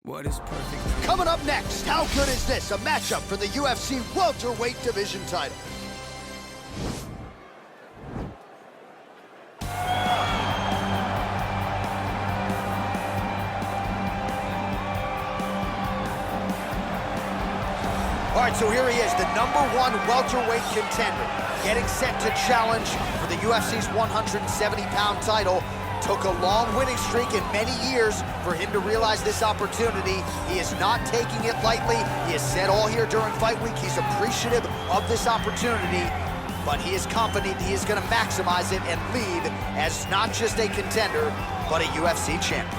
What is perfect? Coming up next, how good is this? A matchup for the UFC welterweight division title. All right, so here he is, the #1 welterweight contender, getting set to challenge for the UFC's 170-pound title. Took a long winning streak in many years for him to realize this opportunity. He is not taking it lightly. He has said all here during fight week he's appreciative of this opportunity, but he is confident he is going to maximize it and leave as not just a contender, but a UFC champion.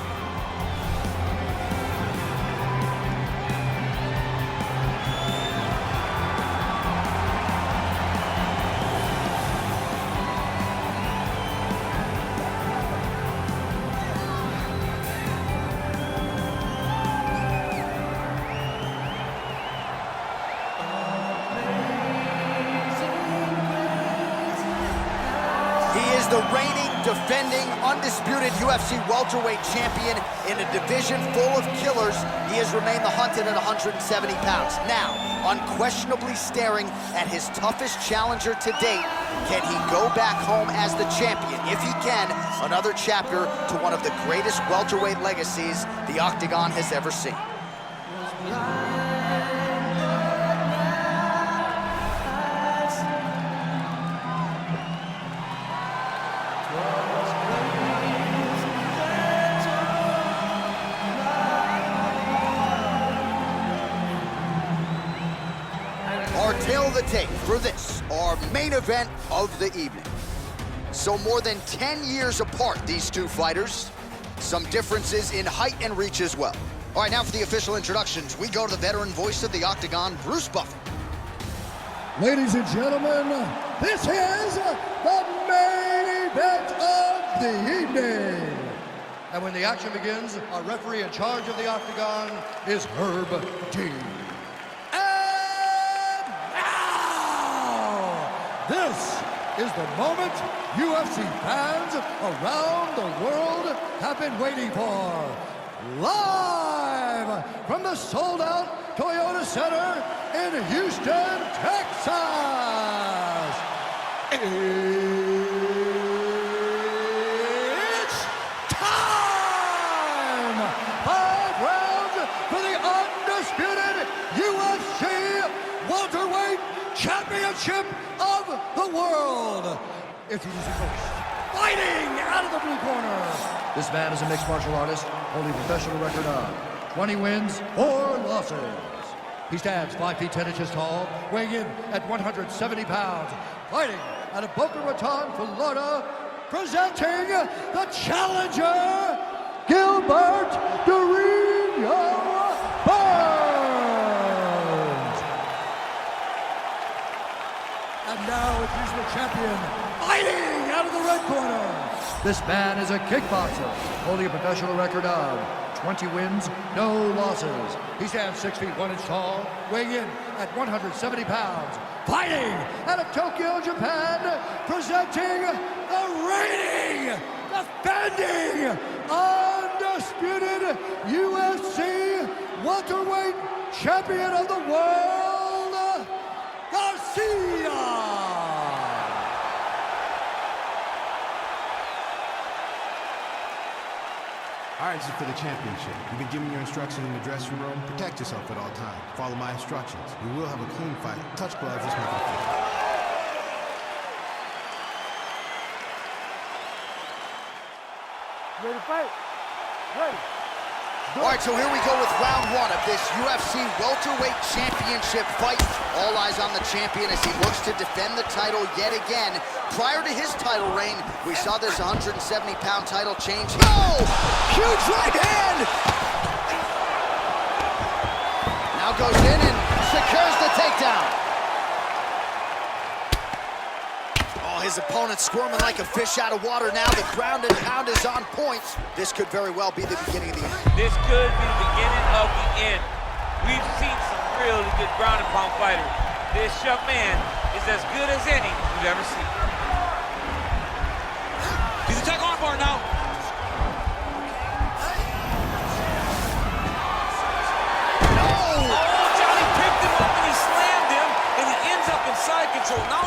The reigning, defending, undisputed UFC welterweight champion in a division full of killers. He has remained the hunted at 170 pounds. Now, unquestionably staring at his toughest challenger to date. Can he go back home as the champion? If he can, another chapter to one of the greatest welterweight legacies the Octagon has ever seen. Our tale of the tape for this, our main event of the evening. So more than 10 years apart, these two fighters. Some differences in height and reach as well. All right, now for the official introductions, we go to the veteran voice of the Octagon, Bruce Buffer. Ladies and gentlemen, this is the main event of the evening. And when the action begins, our referee in charge of the Octagon is Herb Dean. This is the moment UFC fans around the world have been waiting for. Live from the sold-out Toyota Center in Houston, Texas. It's time! 5 rounds for the undisputed UFC welterweight championship of the world. Introducing first, fighting out of the blue corner. This man is a mixed martial artist, holding a professional record of 20 wins, 4 losses. He stands 5 feet 10 inches tall, weighing in at 170 pounds, fighting out of Boca Raton, Florida, presenting the challenger, Gilbert Durinho Burns. And now introducing the champion, fighting out of the red corner. This man is a kickboxer, holding a professional record of 20 wins, no losses. He stands 6 feet 1 inch tall, weighing in at 170 pounds, fighting out of Tokyo, Japan, presenting the reigning, defending, undisputed UFC welterweight champion of the world, Garcia. All right, this is for the championship. You've been given your instructions in the dressing room. Protect yourself at all times. Follow my instructions. We will have a clean fight. Touch gloves, let's make it clean. Ready to fight? Ready. All right, so here we go with round 1 of this UFC welterweight championship fight. All eyes on the champion as he looks to defend the title yet again. Prior to his title reign, we saw this 170-pound title change. Oh! Huge right hand! Now goes in and secures the takedown. Oh, his opponent squirming like a fish out of water now. The ground and pound is on point. This could very well be the beginning of the end. This could be the beginning of the end. We've seen some really good ground and pound fighters. This young man is as good as any we've ever seen. He's a tech armbar now.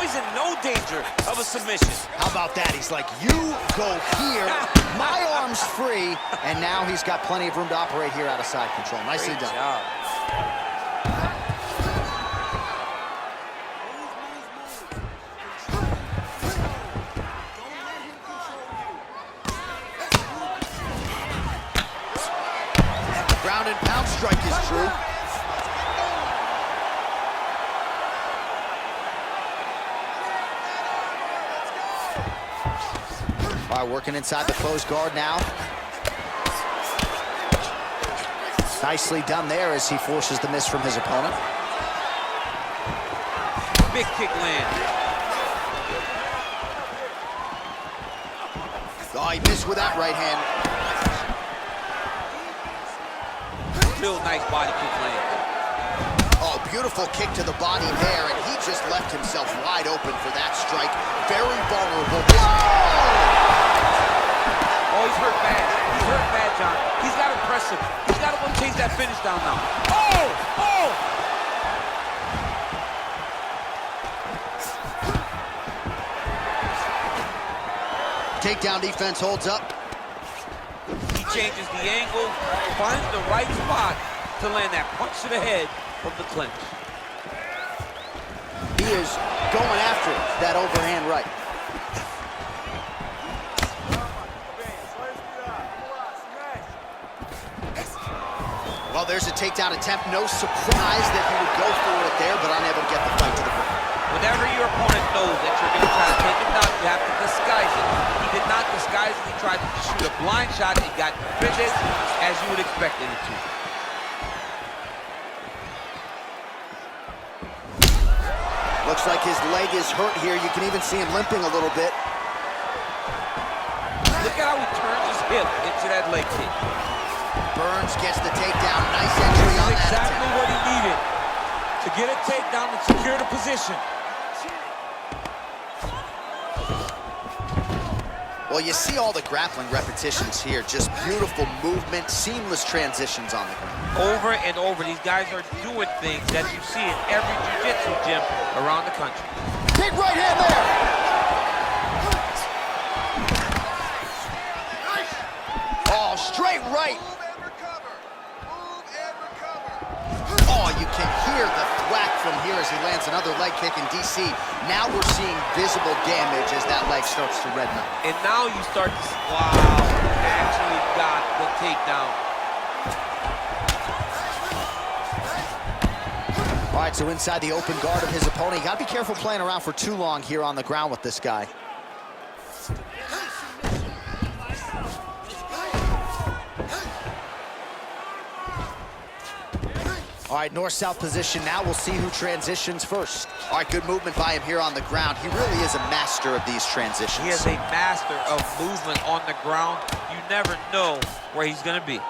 he's in no danger of a submission. How about that? He's like, you go here, my arm's free, and now he's got plenty of room to operate here out of side control. Nicely done. Great job. Ground and pound strike is true. All right, working inside the closed guard now. Nicely done there as he forces the miss from his opponent. Big kick land. Oh, he missed with that right hand. Real nice body kick land. Oh, beautiful kick to the body there, and he just left himself wide open for that strike. Very vulnerable. Oh, he's hurt bad. He's hurt bad, John. He's got to press him. He's got to go chase that finish down now. Oh! Oh! Takedown defense holds up. He changes the angle, finds the right spot to land that punch to the head from the clinch. He is going after that overhand right. Well, there's a takedown attempt. No surprise that he would go for it there, but unable to get the fight to the ground. Whenever your opponent knows that you're going to try to take him down, you have to disguise it. He did not disguise it. He tried to shoot a blind shot. He got finished as you would expect him to. Looks like his leg is hurt here. You can even see him limping a little bit. Look at how he turns his hip into that leg kick. Burns gets the takedown. Nice entry on that Exactly attempt. what he needed to get a takedown and secure the position. Well, you see all the grappling repetitions here. Just beautiful movement, seamless transitions on the ground. Over and over, these guys are doing things that you see in every jiu-jitsu gym around the country. Big right hand there. Oh, straight right. Oh, you can hear the thwack from here as he lands another leg kick in DC. Now we're seeing visible damage as that leg starts to redden up. And now you start to see, wow, actually got the takedown. All right, so inside the open guard of his opponent. You got to be careful playing around for too long here on the ground with this guy. All right, north-south position now. We'll see who transitions first. All right, good movement by him here on the ground. He really is a master of these transitions. He is a master of movement on the ground. You never know where he's going to be.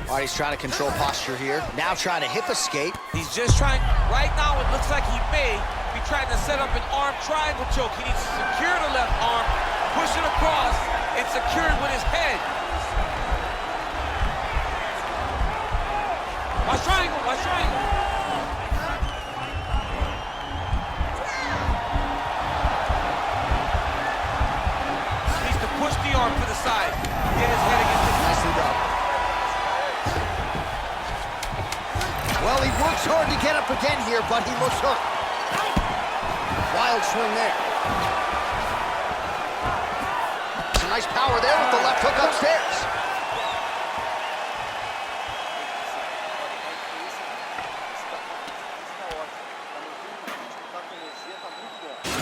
All right, he's trying to control posture here. Now trying to hip escape. He's just trying, right now it looks like he may be trying to set up an arm triangle choke. He needs to secure the left arm, push it across, and secure it with his head. Watch triangle, watch triangle. Needs to push the arm to the side. Get his head against the... Nicely done. Well, he works hard to get up again here, but he looks hurt. Wild swing there. Some nice power there with the left hook upstairs.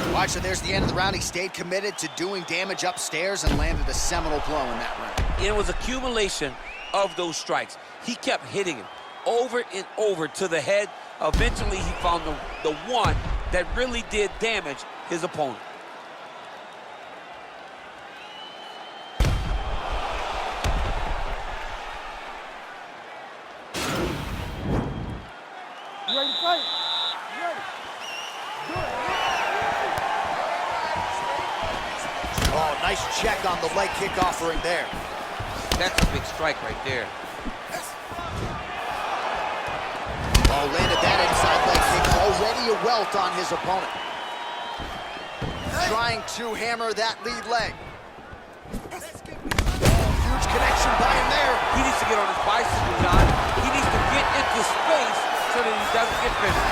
All right, so there's the end of the round. He stayed committed to doing damage upstairs and landed a seminal blow in that round. It was accumulation of those strikes. He kept hitting him over and over to the head. Eventually, he found the one that really did damage his opponent. You ready to fight? You ready? Oh, nice check on the leg kick offering there. That's a big strike right there. Oh, landed that a welt on his opponent. Trying to hammer that lead leg. Huge connection by him there. He needs to get on his bicycle, John. He needs to get into space so that he doesn't get finished.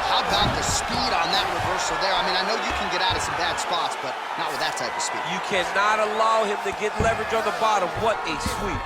How about the speed on that reversal there? I mean, I know you can get out of some bad spots, but not with that type of speed. You cannot allow him to get leverage on the bottom. What a sweep.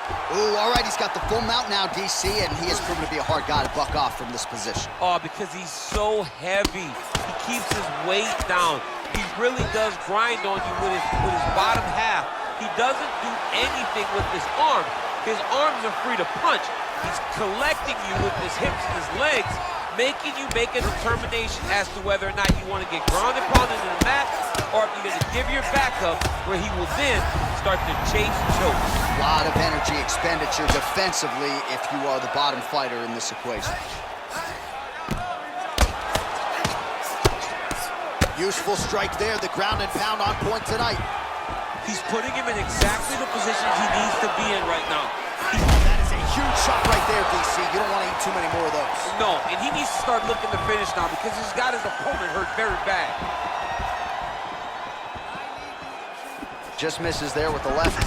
Ooh, all right, he's got the full mount now, DC, and he has proven to be a hard guy to buck off from this position. Oh, because he's so heavy. He keeps his weight down. He really does grind on you with his bottom half. He doesn't do anything with his arms. His arms are free to punch. He's collecting you with his hips and his legs, making you make a determination as to whether or not you want to get grounded pounded in the mat, or if you're going to give your back up, where he will then start to chase and choke. A lot of energy expenditure defensively if you are the bottom fighter in this equation. Useful strike there, the ground and pound on point tonight. He's putting him in exactly the positions he needs to be in right now. That is a huge shot right there, DC. You don't want to eat too many more of those. No, and he needs to start looking to finish now because he's got his opponent hurt very bad. Just misses there with the left.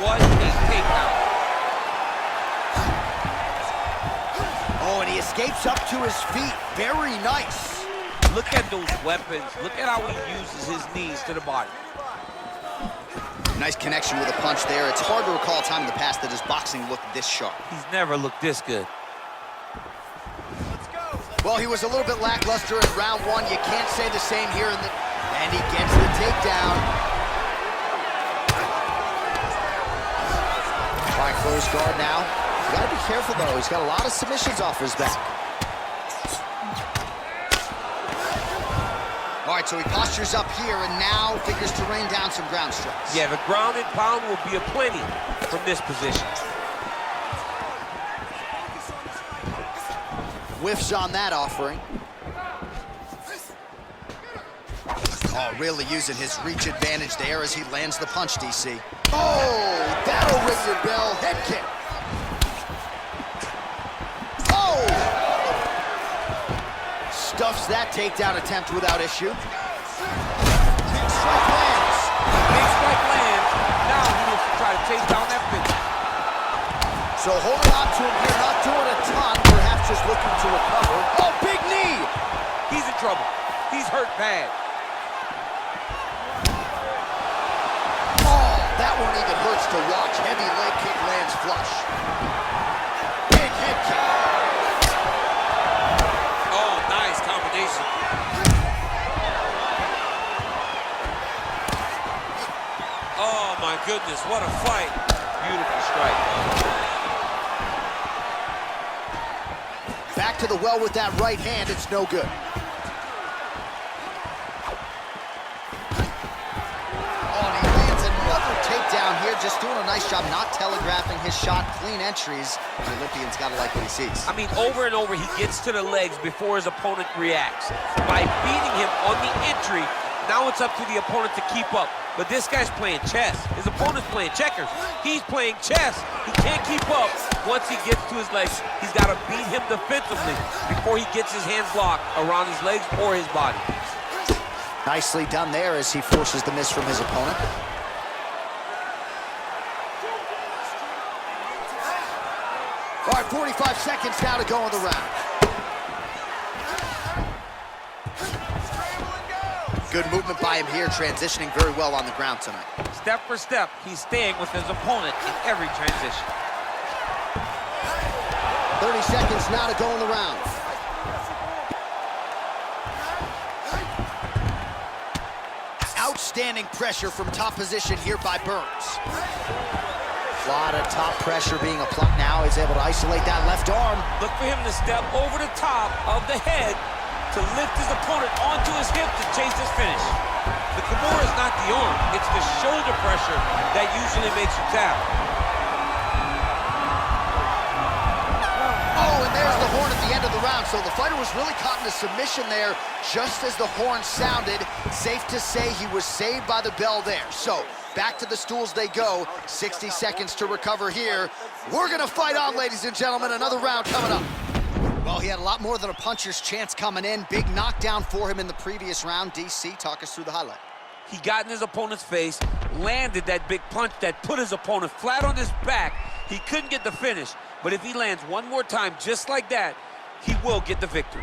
What a takedown. Oh, and he escapes up to his feet. Very nice. Look at those weapons. Look at how he uses his knees to the body. Nice connection with a punch there. It's hard to recall a time in the past that his boxing looked this sharp. He's never looked this good. Well, he was a little bit lackluster in round one. You can't say the same here in the... And he gets the takedown. All right, close guard now. You gotta be careful, though. He's got a lot of submissions off his back. All right, so he postures up here and now figures to rain down some ground strikes. Yeah, the ground and pound will be aplenty from this position. Whiffs on that offering. Oh, really using his reach advantage there as he lands the punch, DC. Oh, that'll ring your bell. Head kick. Oh! Stuffs that takedown attempt without issue. Big strike lands. Big strike lands. Now he needs to try to chase down that finish. So holding on to him here, not doing a ton, perhaps just looking to recover. Oh, big knee! He's in trouble. He's hurt bad. Oh, that one even hurts to watch. Heavy leg kick lands flush. Big head kick. Oh, nice combination. Oh, my goodness, what a fight. Beautiful strike. Back to the well with that right hand, it's no good. Oh, and he lands another takedown here, just doing a nice job not telegraphing his shot. Clean entries. The Olympian's got to like what he sees. I mean, over and over, he gets to the legs before his opponent reacts. By beating him on the entry, now it's up to the opponent to keep up. But this guy's playing chess. His opponent's playing checkers. He's playing chess. He can't keep up. Once he gets to his legs, he's got to beat him defensively before he gets his hands locked around his legs or his body. Nicely done there as he forces the miss from his opponent. All right, 45 seconds now to go in the round. Good movement by him here, transitioning very well on the ground tonight. Step for step, he's staying with his opponent in every transition. 30 seconds now to go in the round. Outstanding pressure from top position here by Burns. A lot of top pressure being applied now. He's able to isolate that left arm. Look for him to step over the top of the head to lift his opponent onto his hip to chase his finish. The Kimura is not the arm, it's the shoulder pressure that usually makes you tap. Oh, and there's the horn at the end of the round. So the fighter was really caught in a submission there just as the horn sounded. Safe to say he was saved by the bell there. So Back to the stools they go. 60 seconds to recover here. We're gonna fight on, ladies and gentlemen. Another round coming up. Well, he had a lot more than a puncher's chance coming in. Big knockdown for him in the previous round. DC, talk us through the highlight. He got in his opponent's face, landed that big punch that put his opponent flat on his back. He couldn't get the finish, but if he lands one more time just like that, he will get the victory.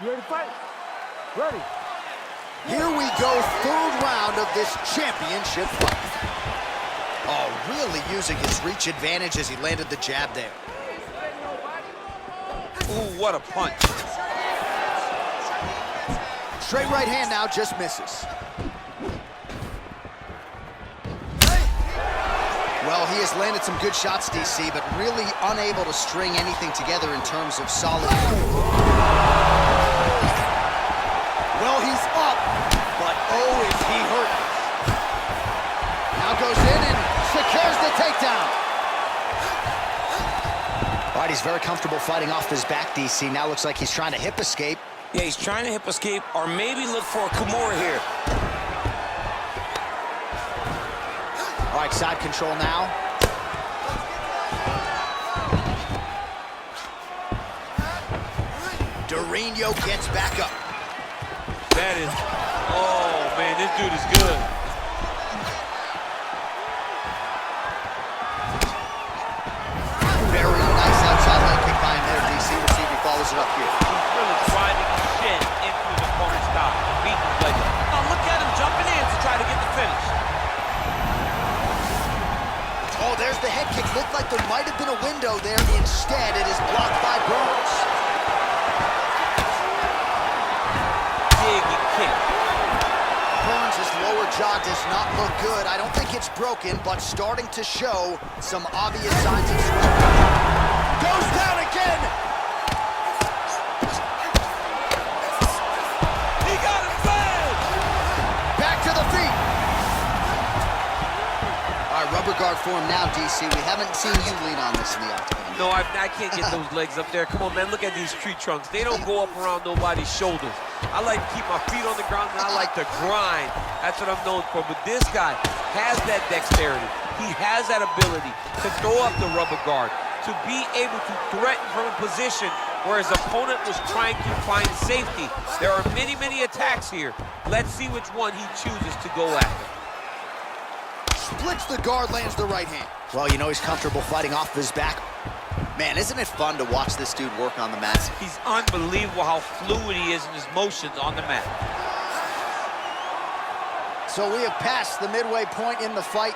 You ready to fight? Ready. Here we go, third round of this championship fight. Oh, really using his reach advantage as he landed the jab there. Ooh, what a punch. Straight right hand now, just misses. Well, he has landed some good shots, DC, but really unable to string anything together in terms of solid. Well, he's up, but oh, is he hurt. Now goes in and secures the takedown. All right, he's very comfortable fighting off his back, DC. Now looks like he's trying to hip escape. Yeah, he's trying to hip escape or maybe look for a Kimura here. All right, side control now. Dorino gets back up. That is, oh man, this dude is good. Very nice outside leg kick by him there, DC. We'll see if he follows it up here. He's really driving the shit into his opponent's stop. Beating his leg up. Oh, look at him jumping in to try to get the finish. Oh, there's the head kick. Looked like there might have been a window there. Instead, it is blocked by Burns. Big kick. Burns' lower jaw does not look good. I don't think it's broken, but starting to show some obvious signs of swelling. Goes down again. He got him bad. Back to the feet. All right, rubber guard for him now, DC. We haven't seen you lean on this in the octagon. No, I can't get those legs up there. Come on, man, look at these tree trunks. They don't go up around nobody's shoulders. I like to keep my feet on the ground, and I like to grind. That's what I'm known for. But this guy has that dexterity. He has that ability to throw up the rubber guard, to be able to threaten from a position where his opponent was trying to find safety. There are many, many attacks here. Let's see which one he chooses to go after. Splits the guard, lands the right hand. Well, you know he's comfortable fighting off his back. Man, isn't it fun to watch this dude work on the mat? He's unbelievable how fluid he is in his motions on the mat. So we have passed the midway point in the fight.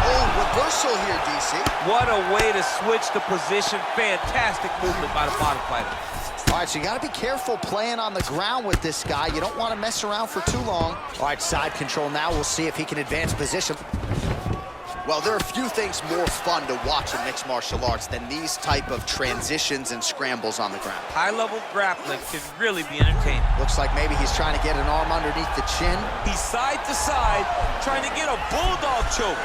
Oh, reversal here, DC. What a way to switch the position. Fantastic movement by the bottom fighter. All right, so you got to be careful playing on the ground with this guy. You don't want to mess around for too long. All right, side control now. We'll see if he can advance position. Well, there are few things more fun to watch in mixed martial arts than these type of transitions and scrambles on the ground. High-level grappling can really be entertaining. Looks like maybe he's trying to get an arm underneath the chin. He's side to side, trying to get a bulldog choke.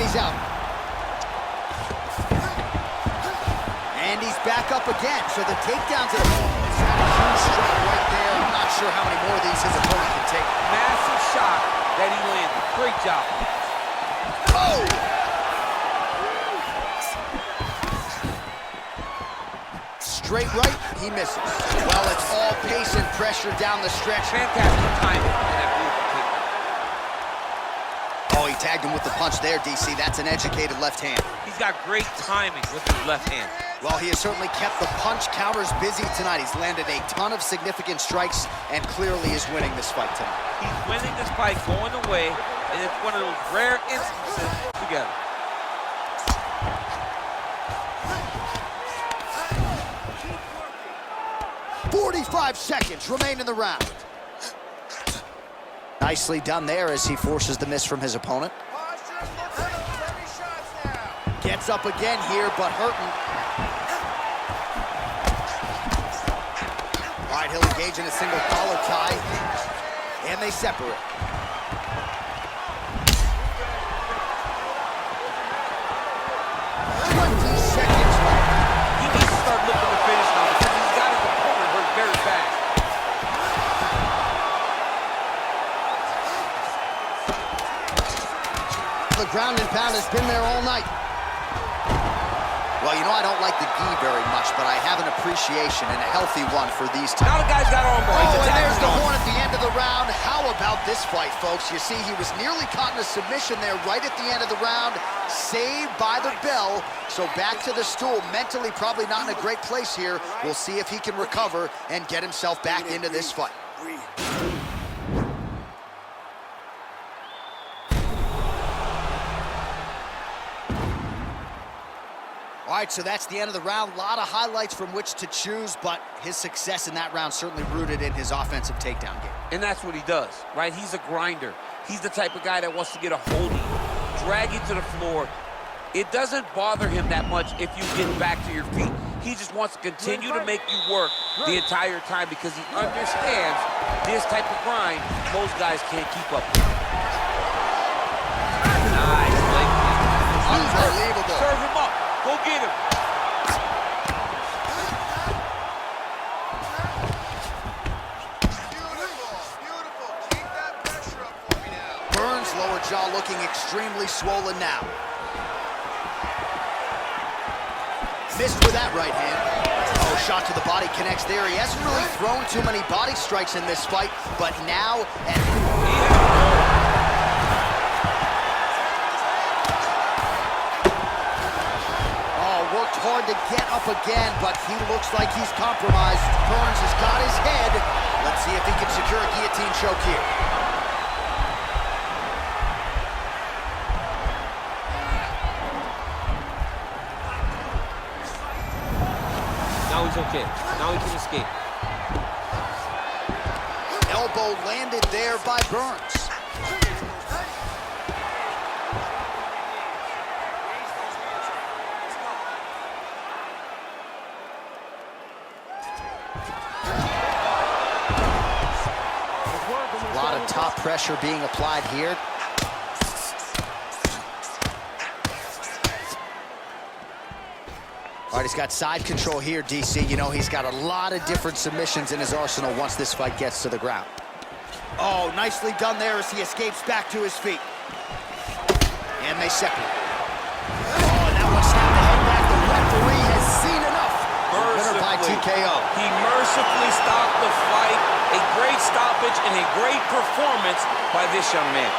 He's out. And he's back up again. So the takedown to the it's got a huge strike right there. I'm not sure how many more of these his opponent can take. Massive shot that he landed. Great job. Oh! Straight right, he misses. Well, it's all pace and pressure down the stretch. Fantastic timing in that move. Oh, he tagged him with the punch there, DC. That's an educated left hand. He's got great timing with his left hand. Well, he has certainly kept the punch counters busy tonight. He's landed a ton of significant strikes and clearly is winning this fight tonight. He's winning this fight going away, and it's one of those rare instances together. "45 seconds remain in the round." Nicely done there as he forces the miss from his opponent. Gets up again here, but hurting. All right, he'll engage in a single collar tie, and they separate. 20 seconds left. He needs to start looking to finish now because he's got his opponent hurt very bad. The ground and pound has been there all night. Well, you know, I don't like the gi very much, but I have an appreciation and a healthy one for these two. Now the guy's got arm bar. Oh, and there's the horn at the end of the round. How about this fight, folks? You see, he was nearly caught in a submission there right at the end of the round, saved by the bell. So back to the stool, mentally probably not in a great place here. We'll see if he can recover and get himself back into this fight. All right, so that's the end of the round. A lot of highlights from which to choose, but his success in that round certainly rooted in his offensive takedown game. And that's what he does, right? He's a grinder. He's the type of guy that wants to get a hold of you, drag you to the floor. It doesn't bother him that much if you get back to your feet. He just wants to continue to make you work the entire time because he understands this type of grind most guys can't keep up with. Nice, Blake. Unbelievable. Serve him up. Go get him. Burns' lower jaw looking extremely swollen now. Missed with that right hand. Oh, shot to the body connects there. He hasn't really thrown too many body strikes in this fight, but now... Worked hard to get up again, but he looks like he's compromised. Burns has got his head. Let's see if he can secure a guillotine choke here. Now he's okay. Now he can escape. Elbow landed there by Burns. A lot of top pressure being applied here. All right, he's got side control here, DC. You know, he's got a lot of different submissions in his arsenal once this fight gets to the ground. Oh, nicely done there as he escapes back to his feet. And they separate. Oh, and that one snapped the head back. The referee has seen enough. Winner by TKO. He mercifully stopped the fight. A great stoppage and a great performance by this young man.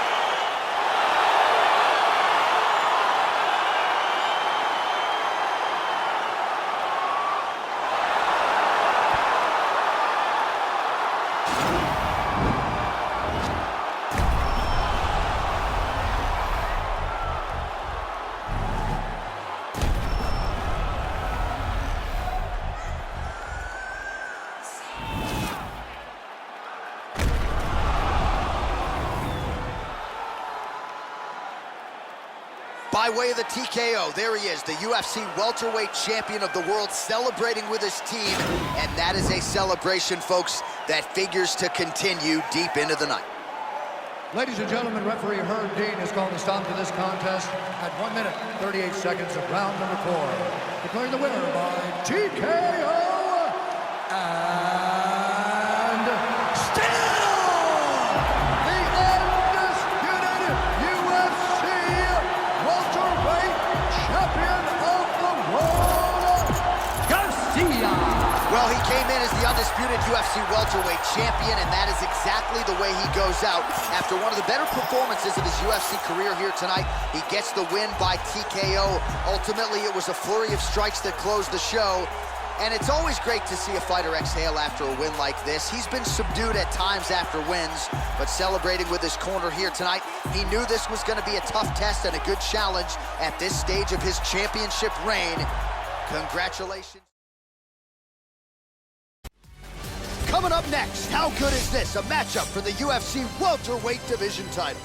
By way of the TKO, there he is, the UFC welterweight champion of the world, celebrating with his team, and that is a celebration, folks, that figures to continue deep into the night. Ladies and gentlemen, referee Herb Dean has called a stop to this contest at 1 minute, 38 seconds of round number 4. Declaring the winner by TKO, and still the undisputed UFC welterweight champion of the world, Garcia. Well, he came in as the undisputed UFC welterweight champion, and that is exactly the way he goes out. After one of the better performances of his UFC career here tonight, he gets the win by TKO. Ultimately, it was a flurry of strikes that closed the show. And it's always great to see a fighter exhale after a win like this. He's been subdued at times after wins, but celebrating with his corner here tonight, he knew this was going to be a tough test and a good challenge at this stage of his championship reign. Congratulations. Coming up next, how good is this? A matchup for the UFC welterweight division title.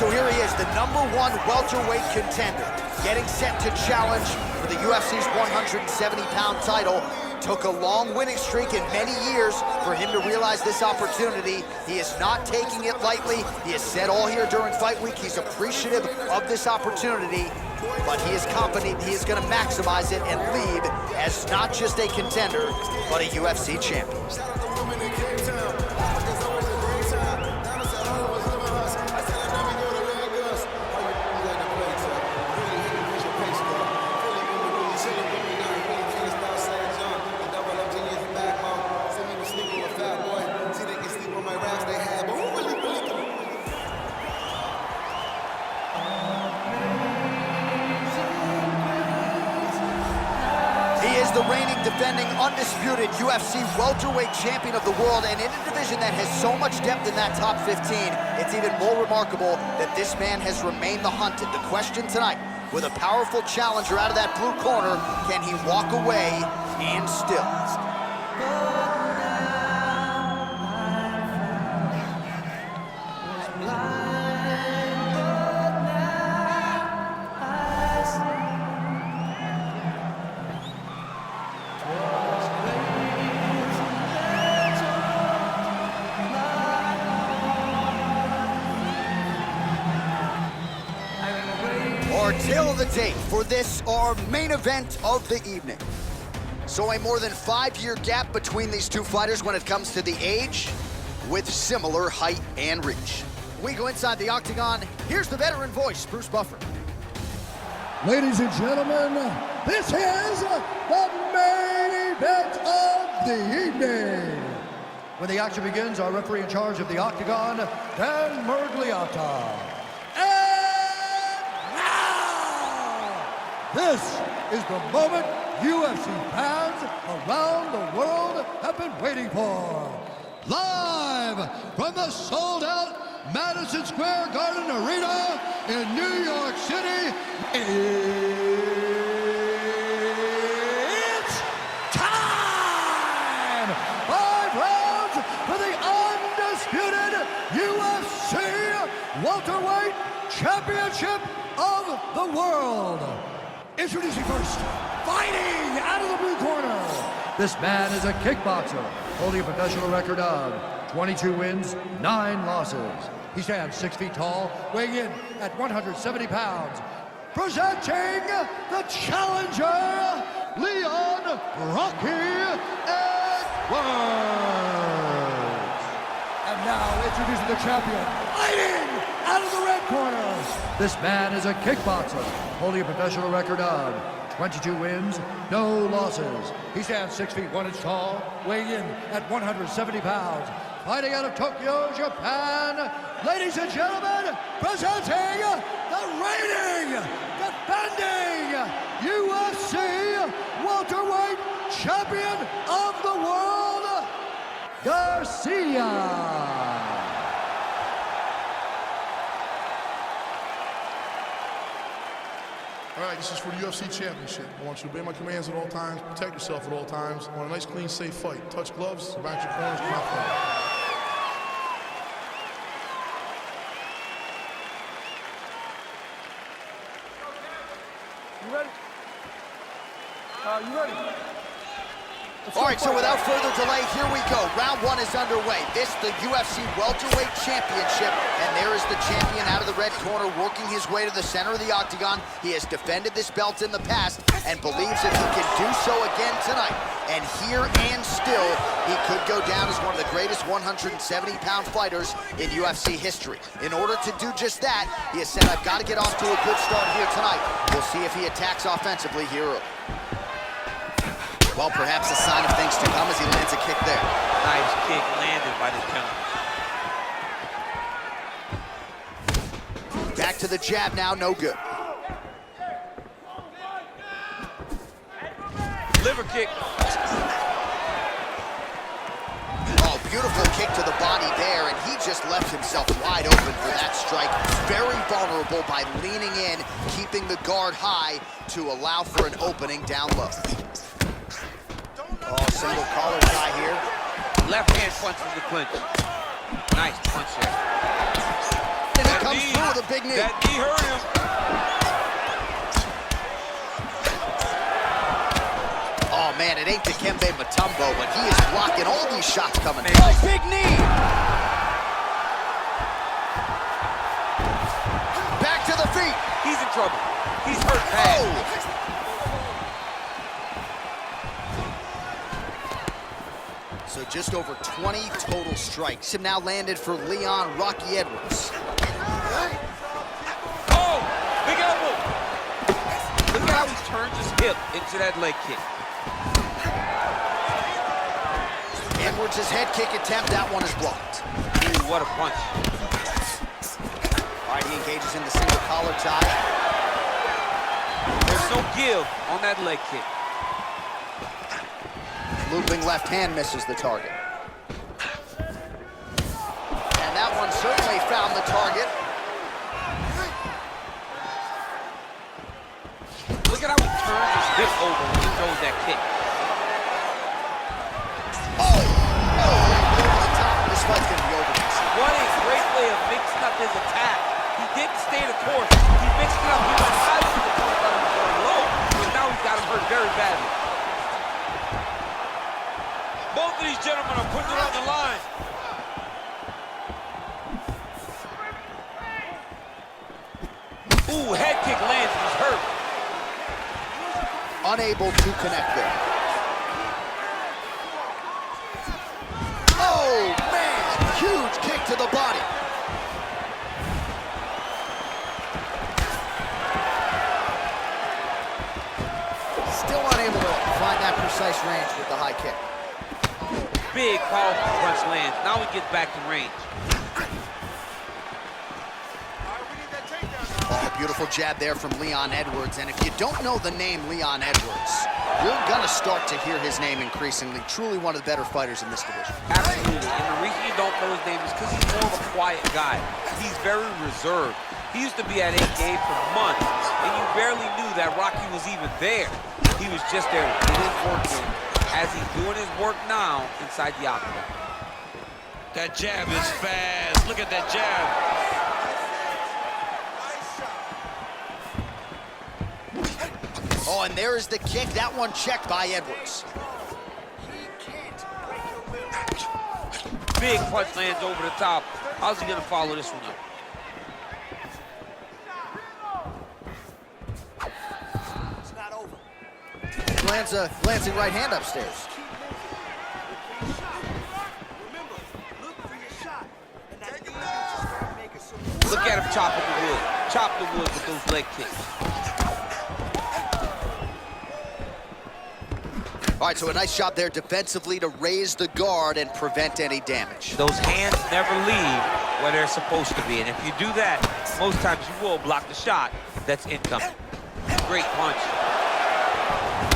so here he is, the #1 welterweight contender, getting set to challenge for the UFC's 170-pound title. Took a long winning streak in many years for him to realize this opportunity. He is not taking it lightly. He has said all here during fight week he's appreciative of this opportunity, but he is confident he is going to maximize it and lead as not just a contender, but a UFC champion. The reigning, defending, undisputed UFC welterweight champion of the world, and in a division that has so much depth in that top 15, it's even more remarkable that this man has remained the hunted. The question tonight, with a powerful challenger out of that blue corner, can he walk away and still? Our tale of the tape for this, our main event of the evening. So a more than 5-year gap between these two fighters when it comes to the age, with similar height and reach. We go inside the octagon. Here's the veteran voice, Bruce Buffer. Ladies and gentlemen, this is the main event of the evening. When the action begins, our referee in charge of the octagon, Dan Mergliata. This is the moment UFC fans around the world have been waiting for. Live from the sold-out Madison Square Garden Arena in New York City, it's time! 5 rounds for the undisputed UFC welterweight championship of the world. Introducing first, fighting out of the blue corner. This man is a kickboxer, holding a professional record of 22 wins, 9 losses. He stands 6 feet tall, weighing in at 170 pounds. Presenting the challenger, Leon Rocky Edwards. And now introducing the champion, fighting out of the red corner. This man is a kickboxer, holding a professional record of 22 wins, no losses. He stands 6 feet 1 inch tall, weighing in at 170 pounds. Fighting out of Tokyo, Japan, ladies and gentlemen, presenting the reigning, defending UFC welterweight champion of the world, Garcia. All right, this is for the UFC Championship. I want you to obey my commands at all times, protect yourself at all times. I want a nice, clean, safe fight. Touch gloves, back your corners, come out fight. You ready? You ready? All right, so without further delay, here we go. Round 1 is underway. This, the UFC Welterweight Championship, and there is the champion out of the red corner working his way to the center of the octagon. He has defended this belt in the past and believes that he can do so again tonight. And here and still, he could go down as one of the greatest 170-pound fighters in UFC history. In order to do just that, he has said, I've got to get off to a good start here tonight. We'll see if he attacks offensively here early. Well, perhaps a sign of things to come as he lands a kick there. Nice kick landed by the counter. Back to the jab now, no good. Liver kick. Oh, beautiful kick to the body there, and he just left himself wide open for that strike. Very vulnerable by leaning in, keeping the guard high to allow for an opening down low. Oh, single collar tie here. Left hand punches the clinch. Nice punch there. and he comes through with a big knee. That knee hurt him. Oh, man, it ain't Dikembe Mutombo, but he is blocking all these shots coming. Oh, big knee! Back to the feet. He's in trouble. He's hurt bad. Oh! So just over 20 total strikes have now landed for Leon Rocky Edwards. Oh, big elbow. Look at how he turns his hip into that leg kick. Edwards' head kick attempt, that one is blocked. Ooh, what a punch. All right, he engages in the single collar tie. There's no give on that leg kick. Looping left hand misses the target. And that one certainly found the target. Look at how he turns his hip over when he throws that kick. Oh! Oh! Over the top. This fight's gonna be over. What a great way of mixing up his attack. He didn't stay the course. He mixed it up. He went high to the point that he was going low, but now he's got him hurt very badly. Both of these gentlemen are putting it on the line. Ooh, head kick lands. He's hurt. Unable to connect there. Oh, man! Huge kick to the body. Still unable to find that precise range with the high kick. Big, powerful punch lands. Now he gets back to range. Oh, beautiful jab there from Leon Edwards. And if you don't know the name Leon Edwards, you're gonna start to hear his name increasingly. Truly one of the better fighters in this division. Absolutely. And the reason you don't know his name is because he's more of a quiet guy. He's very reserved. He used to be at AKA for months, and you barely knew that Rocky was even there. He was just there to do his work as he's doing his work now inside the octagon. That jab is fast. Look at that jab. Oh, and there is the kick. That one checked by Edwards. Big punch lands over the top. How's he gonna follow this one up? It's not over. Lands a glancing right hand upstairs. Look at him chopping the wood. Chop the wood with those leg kicks. All right, so a nice job there defensively to raise the guard and prevent any damage. Those hands never leave where they're supposed to be. And if you do that, most times you will block the shot that's incoming. Great punch.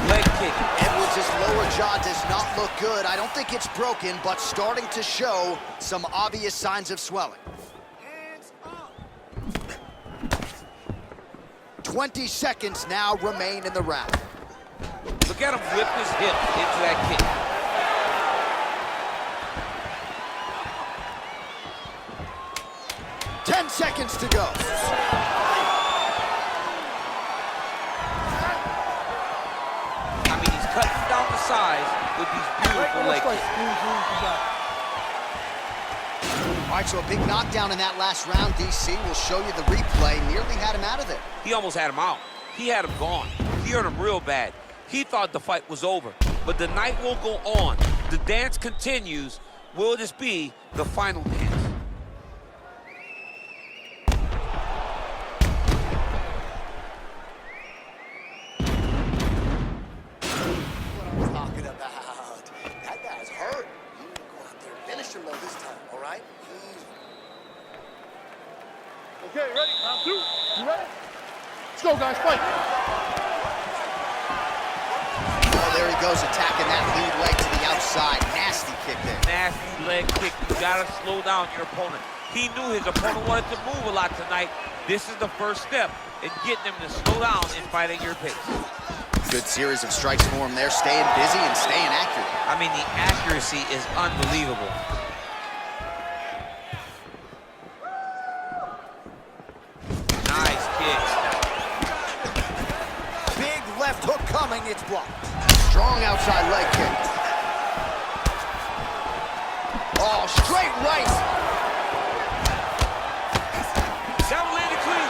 Leg kick. Edwards' lower jaw does not look good. I don't think it's broken, but starting to show some obvious signs of swelling. 20 seconds now remain in the round. Look at him whip his hip into that kick. Ten seconds to go. I mean, he's cutting down the size with these beautiful leg kicks. All right, so a big knockdown in that last round. DC will show you the replay. Nearly had him out of there. He almost had him out. He had him gone. He hurt him real bad. He thought the fight was over, but the night will go on. The dance continues. Will this be the final dance? What I'm talking about. That guy's hurt. You need to go out there and finish him though this time, all right? Okay, ready? Round two. You ready? Let's go, guys. Fight. Oh, there he goes, attacking that lead leg to the outside. Nasty kick there. Nasty leg kick. You gotta slow down your opponent. He knew his opponent wanted to move a lot tonight. This is the first step in getting him to slow down and fight at your pace. Good series of strikes for him there, staying busy and staying accurate. I mean, the accuracy is unbelievable. left hook coming, it's blocked. Strong outside leg kick. Oh, straight right. That one landed clean.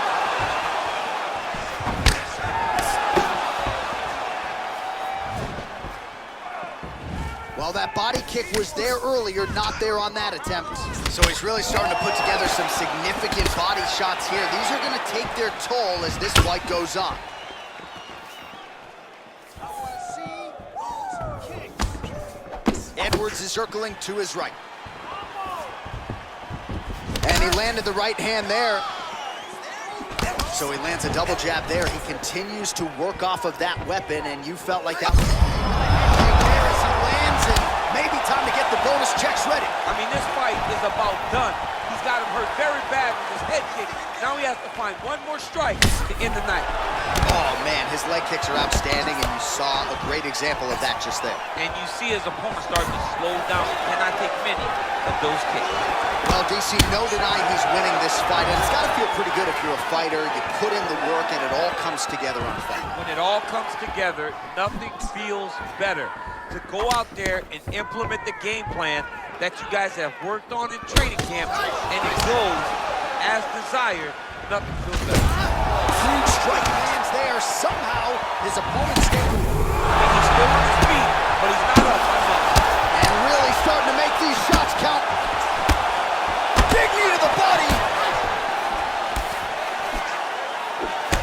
Well, that body kick was there earlier, not there on that attempt. So he's really starting to put together some significant body shots here. These are going to take their toll as this fight goes on. Edwards is circling to his right. And he landed the right hand there. So he lands a double jab there. He continues to work off of that weapon, and you felt like that was... There as he lands, and maybe time to get the bonus checks ready. I mean, this fight is about done. He's got him hurt very bad with his head kick. Now he has to find one more strike to end the night. Oh, man, his leg kicks are outstanding, and you saw a great example of that just there. And you see his opponent starting to slow down. He cannot take many of those kicks. Well, DC, no denying he's winning this fight, and it's got to feel pretty good if you're a fighter. You put in the work, and it all comes together on fight. When it all comes together, nothing feels better. To go out there and implement the game plan that you guys have worked on in training camp, and it goes as desired, nothing feels better. Huge strike lands there. Somehow, his opponent's stable. And he's still on his feet, but he's not up by much. And really starting to make these shots count. Big knee to the body.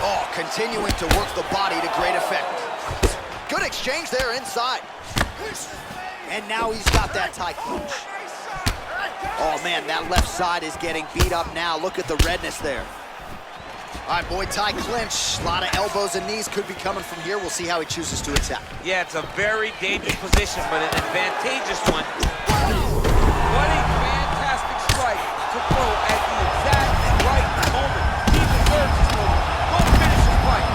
Oh, continuing to work the body to great effect. Good exchange there inside. And now he's got that tie clinch. Oh, man, that left side is getting beat up now. Look at the redness there. All right, Muay Thai clinch. A lot of elbows and knees could be coming from here. We'll see how he chooses to attack. Yeah, it's a very dangerous position, but an advantageous one. What a fantastic strike to throw at the exact right moment. He deserves this moment. Go finish his fight.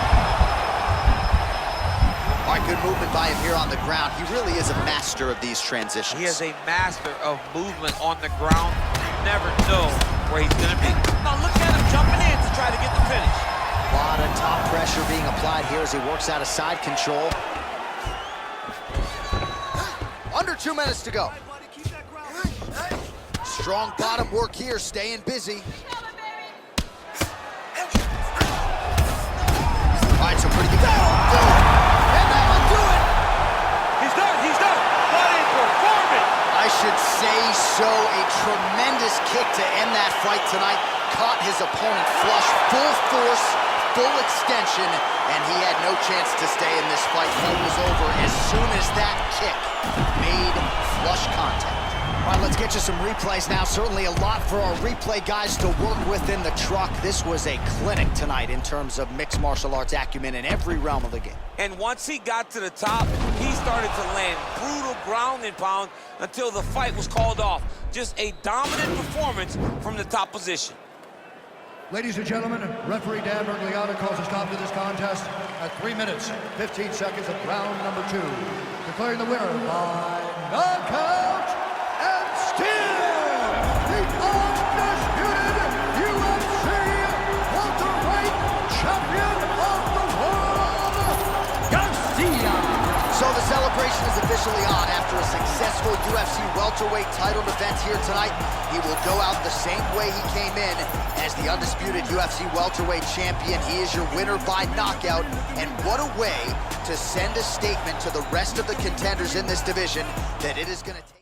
All right, good movement by him here on the ground. He really is a master of these transitions. He is a master of movement on the ground. You never know where he's going to be. Now look at him jumping in to try to get the finish. A lot of top pressure being applied here as he works out of side control. Under 2 minutes to go. Strong bottom work here, staying busy. All right, so pretty good. And that'll do it. He's done. He's done. What a performance. I should say so. A tremendous kick to end that fight tonight. Caught his opponent flush, full force, full extension, and he had no chance to stay in this fight. Fight was over as soon as that kick made flush contact. All right, let's get you some replays now. Certainly a lot for our replay guys to work with in the truck. This was a clinic tonight in terms of mixed martial arts acumen in every realm of the game. And once he got to the top, he started to land brutal ground and pound until the fight was called off. Just a dominant performance from the top position. Ladies and gentlemen, referee Dan Bergliano calls a stop to this contest at 3 minutes, 15 seconds of round number 2. Declaring the winner by knockout and still the undisputed UFC welterweight champion of the world, Garcia. So the celebration is officially on. After a successful UFC welterweight title defense here tonight, he will go out the same way he came in as the undisputed UFC welterweight champion. He is your winner by knockout, and what a way to send a statement to the rest of the contenders in this division that it is going to take.